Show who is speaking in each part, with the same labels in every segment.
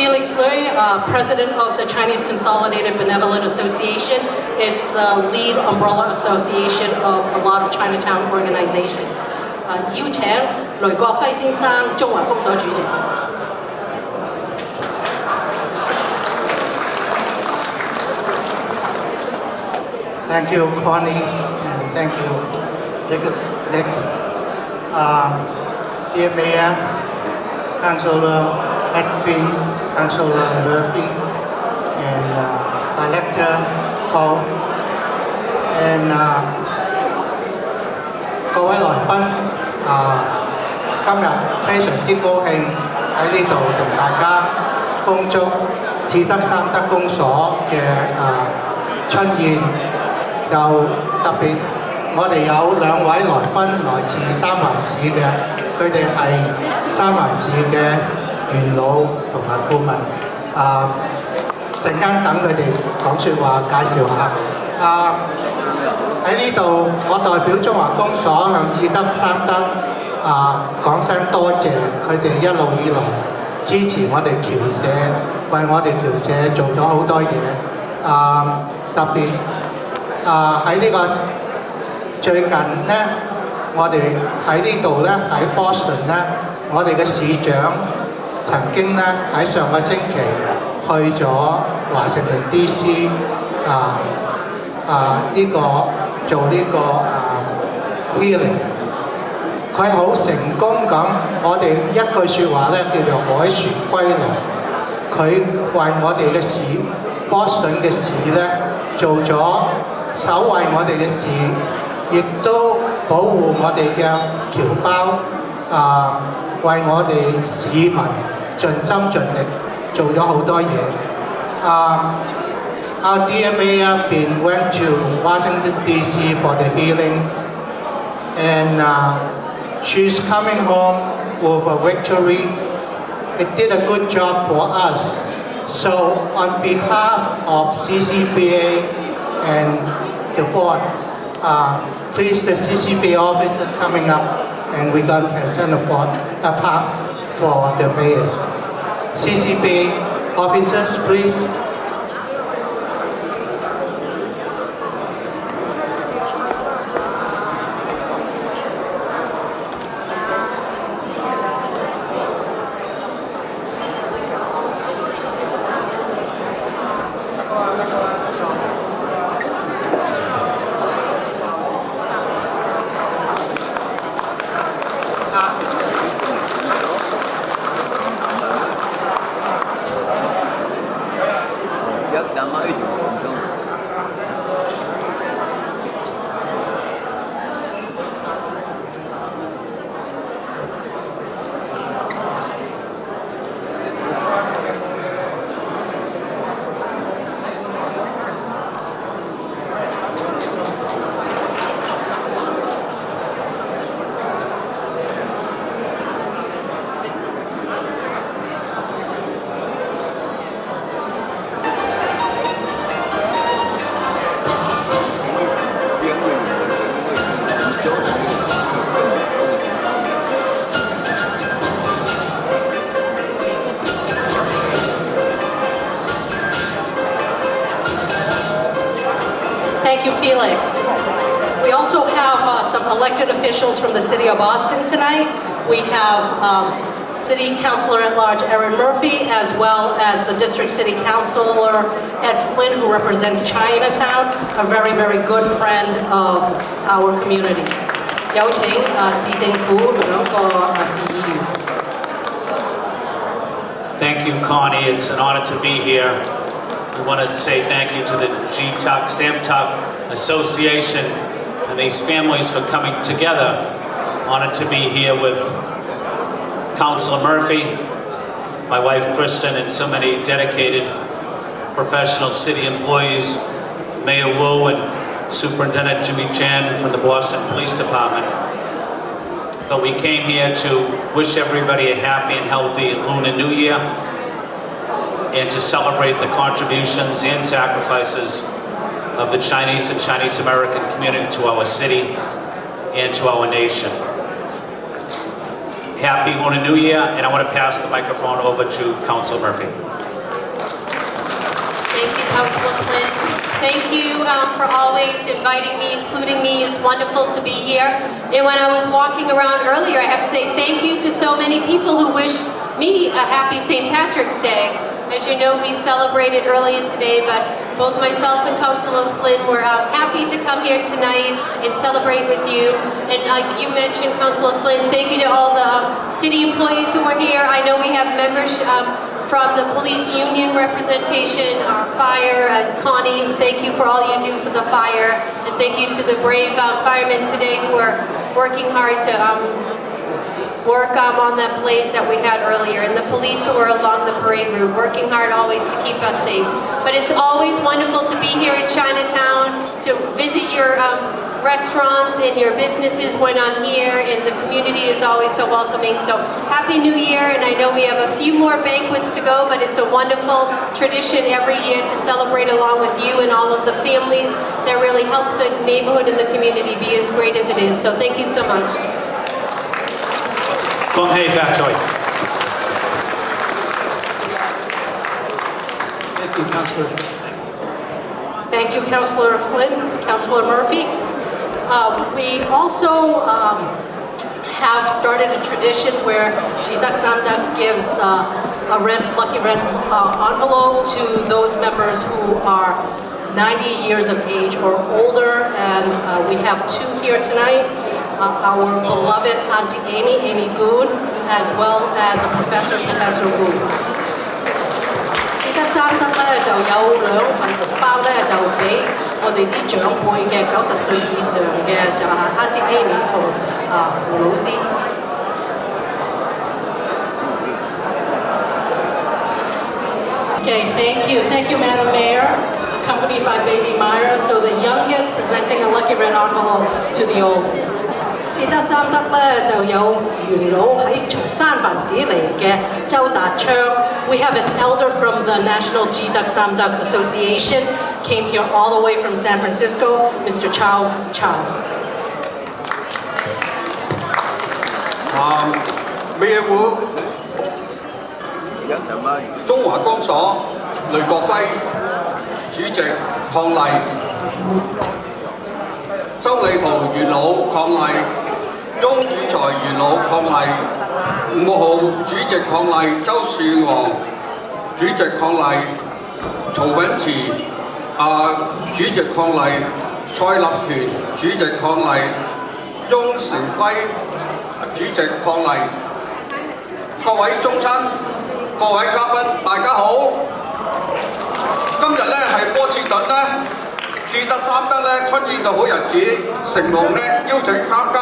Speaker 1: Felix Lui, President of the Chinese Consolidated Benevolent Association. It's the lead umbrella association of a lot of Chinatown organizations. 邀請雷國輝先生，中華公所主席。
Speaker 2: Thank you, Connie, and thank you, Nick. Dear Mayor, Councillor Edwin, Councillor Murphy, and Director Paul, and 各位來賓，今日非常之高興喺呢度同大家恭祝志德三德公所嘅春宴。又特別，我哋有兩位來賓來自三藩市嘅，佢哋係三藩市嘅元老同埋顧問。陣間等佢哋講説話介紹下。喺呢度，我代表中華公所向志德三德講聲多謝佢哋一路以來支持我哋僑社，為我哋僑社做咗好多嘢。特別。喺呢個最近呢，我哋喺呢度呢，喺 Boston 呢，我哋嘅市長曾經呢喺上個星期去咗華盛頓 DC 做呢個healing， 佢好成功咁，我哋一句説話呢叫做凱旋歸來，佢為我哋嘅市 Boston 嘅市呢做咗。守衛我哋嘅市，亦都保護我哋嘅僑胞，為我哋市民盡心盡力做咗好多嘢。Our dear Mayor went to Washington D.C. for the healing, and she's coming home with a victory. It did a good job for us. So on behalf of CCBA and the board, please the CCBA officer coming up, and we're going to present a plaque for the mayors. CCBA officers, please.
Speaker 1: Thank you, Felix. We also have some elected officials from the City of Boston tonight. We have City Councilor at Large Erin Murphy, as well as the District City Councilor Ed Flynn, who represents Chinatown, a very, very good friend of our community. 有請市政府兩個市議員。
Speaker 3: Thank you, Connie. It's an honor to be here. We want to say thank you to the GTUC, SAMTUC Association and these families for coming together. Honored to be here with Councilor Murphy, my wife Kristen, and so many dedicated professional city employees, Mayor Wu and Superintendent Jimmy Chan from the Boston Police Department. But we came here to wish everybody a happy and healthy Lunar New Year, and to celebrate the contributions and sacrifices of the Chinese and Chinese American community to our city and to our nation. Happy Lunar New Year, and I want to pass the microphone over to Councilor Murphy.
Speaker 4: Councilor Flynn. Thank you for always inviting me, including me. It's wonderful to be here. And when I was walking around earlier, I have to say thank you to so many people who wished me a happy St. Patrick's Day. As you know, we celebrated earlier today, but both myself and Councilor Flynn were happy to come here tonight and celebrate with you. And like you mentioned, Councilor Flynn, thank you to all the city employees who are here. I know we have members from the police union representation, fire, as Connie, thank you for all you do for the fire. And thank you to the brave firemen today who are working hard to work on that blaze that we had earlier, and the police who are along the parade route, working hard always to keep us safe. But it's always wonderful to be here in Chinatown, to visit your restaurants and your businesses when I'm here, and the community is always so welcoming. So Happy New Year, and I know we have a few more banquets to go, but it's a wonderful tradition every year to celebrate along with you and all of the families that really help the neighborhood and the community be as great as it is. So thank you so much.
Speaker 3: 恭喜發財。
Speaker 2: Thank you, Councillor.
Speaker 1: Thank you, Councilor Flynn, Councilor Murphy. We also have started a tradition where Jidak Sandak gives a lucky red envelope to those members who are 90 years of age or older, and we have two here tonight. Our beloved Auntie Amy Goon, as well as a Professor Goon. 只得三得咧就有2份紅包咧，就俾我哋啲長輩嘅90歲以上嘅就係Auntie Amy同胡老師。Okay, thank you, Madam Mayor, accompanied by Baby Myra. So the youngest presenting a lucky red envelope to the oldest. 至得三得咧就有元老喺三藩市嚟嘅周達昌。We have an elder from the National Jidak Samdak Association, came here all the way from San Francisco, Mr. Charles Chow.
Speaker 5: 咩會中華公所雷國輝主席抗例，周禮圖元老抗例，翁宇才元老抗例，5號主席抗例，周樹昂主席抗例，曹永慈主席抗例，蔡立權主席抗例，翁成輝主席抗例。各位宗親、各位嘉賓，大家好。今日咧係波士頓咧，至得三得咧春宴嘅好日子，承蒙咧邀請參加，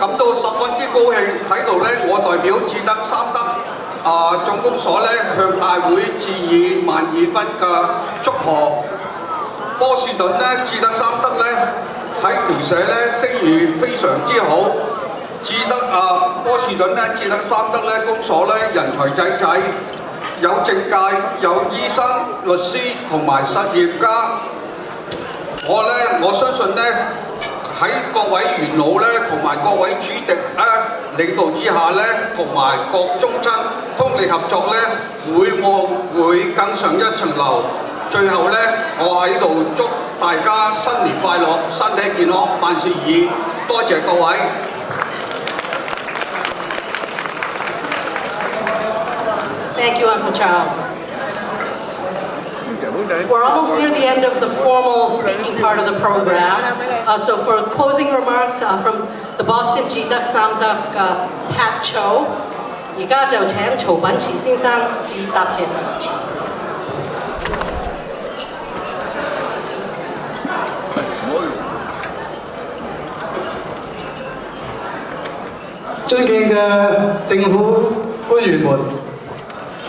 Speaker 5: 感到十分之高興。喺度咧，我代表至得三得總公所咧向大會致以12分嘅祝賀。波士頓咧至得三得咧喺條社咧聲譽非常之好。至得波士頓咧，至得三得咧公所咧人才濟濟，有政界，有醫生、律師同埋實業家。我相信咧喺各位元老咧同埋各位主席領導之下咧，同埋各宗親通力合作咧，會更上一層樓。最後咧，我喺度祝大家新年快樂，身體健康，萬事如意。多謝各位。
Speaker 1: Thank you, Uncle Charles. We're almost near the end of the formal speaking part of the program. So for closing remarks from the Boston Jidak Samdak Pat Cho, 而家就請曹品慈先生致答謝詞。
Speaker 6: 尊敬嘅政府官員們、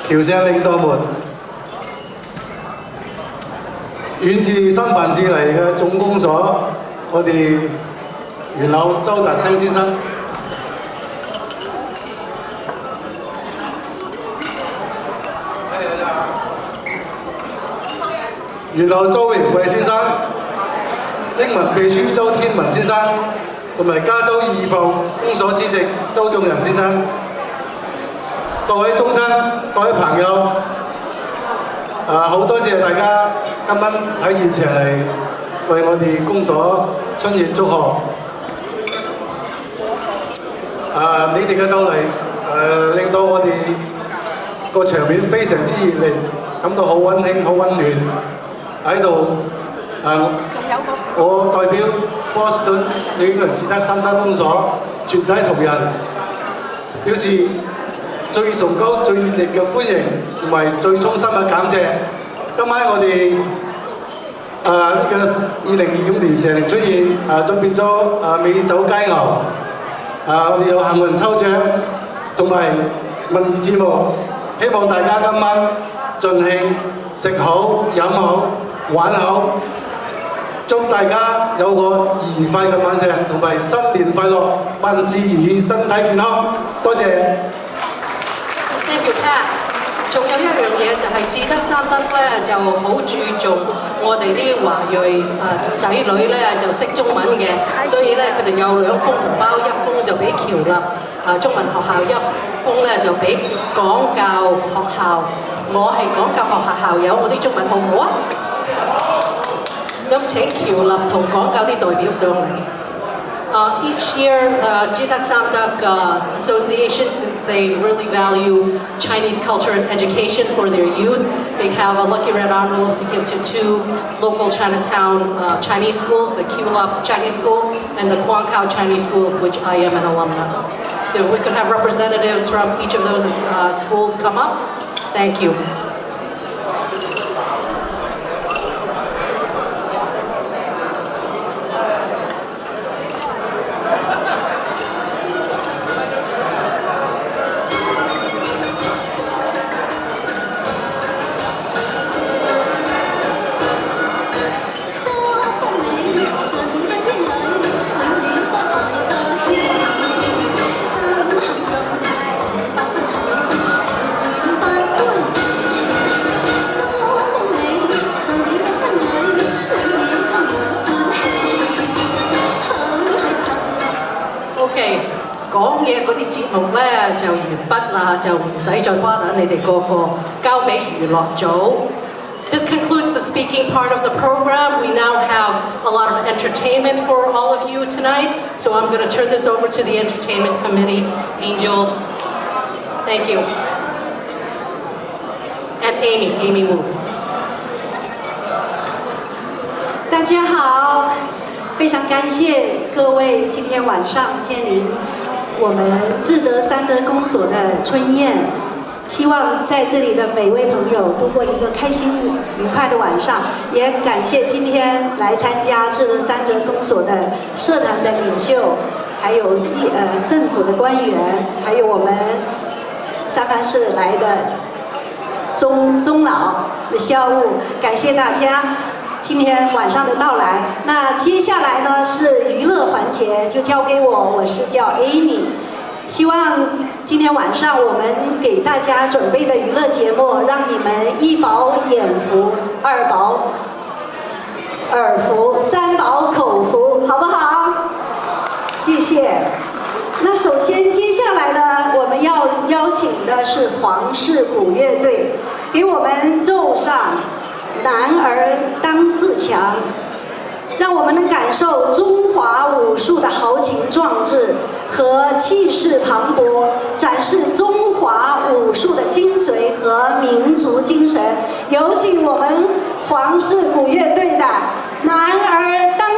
Speaker 6: 僑社領導們，遠自三藩市嚟嘅總公所，我哋元老周達昌先生，元老周榮貴先生，英文秘書周天文先生，同埋加州義埠公所主席周仲仁先生，各位宗親、各位朋友，好多謝大家今晚喺現場嚟為我哋公所春節祝賀。你哋嘅到嚟令到我哋個場面非常之熱烈，感到好溫馨、好溫暖喺度。我代表波士頓李永倫智德三德公所全體同仁表示最崇高、最熱烈嘅歡迎同埋最衷心嘅感謝。今晚我哋呢個2025年蛇年出現準備咗美酒佳肴，我哋有幸運抽獎同埋文娛節目，希望大家今晚盡興食好、飲好、玩好。祝大家有個愉快嘅晚上，同埋新年快樂，萬事如意，身體健康。多謝。
Speaker 1: Thank you, Pat。仲有一樣嘢就係智德三德咧，就好注重我哋啲華裔仔女咧就識中文嘅，所以咧佢哋有2封紅包，一封就俾僑立中文學校，一封咧就俾港教學校。我係港教學校校友，我啲中文好唔好啊？咁請僑立同港教啲代表上嚟。Each year, Jitak Samdak Association, since they really value Chinese culture and education for their youth, they have a lucky red envelope to give to 2 local Chinatown Chinese schools, the Kiwalap Chinese School and the Kwang Khao Chinese School, of which I am an alumna. So if we could have representatives from each of those schools come up. Thank you. OK， 講嘢嗰啲節目咧就完畢啦，就唔使再瓜等你哋個個，交俾娛樂組。This concludes the speaking part of the program. We now have a lot of entertainment for all of you tonight, so I'm going to turn this over to the entertainment committee. Angel, thank you. And Amy Wu.
Speaker 7: 大家好，非常感谢各位今天晚上莅临我们智德三德公所的春宴，希望在这里的每位朋友度过一个开心愉快的晚上。也感谢今天来参加智德三德公所的社团的领袖，还有政府的官员，还有我们三藩市来的中老的校务，感谢大家今天晚上的到来。那接下来呢是娱乐环节，就交给我是叫 Amy。希望今天晚上我们给大家准备的娱乐节目，让你们1饱眼福，2饱耳福，3饱口福，好不好？谢谢。那首先接下来呢，我们要邀请的是黄氏鼓乐队，给我们奏上男儿当自强，让我们能感受中华武术的豪情壮志和气势磅礴，展示中华武术的精髓和民族精神。有请我们黄氏鼓乐队的男儿当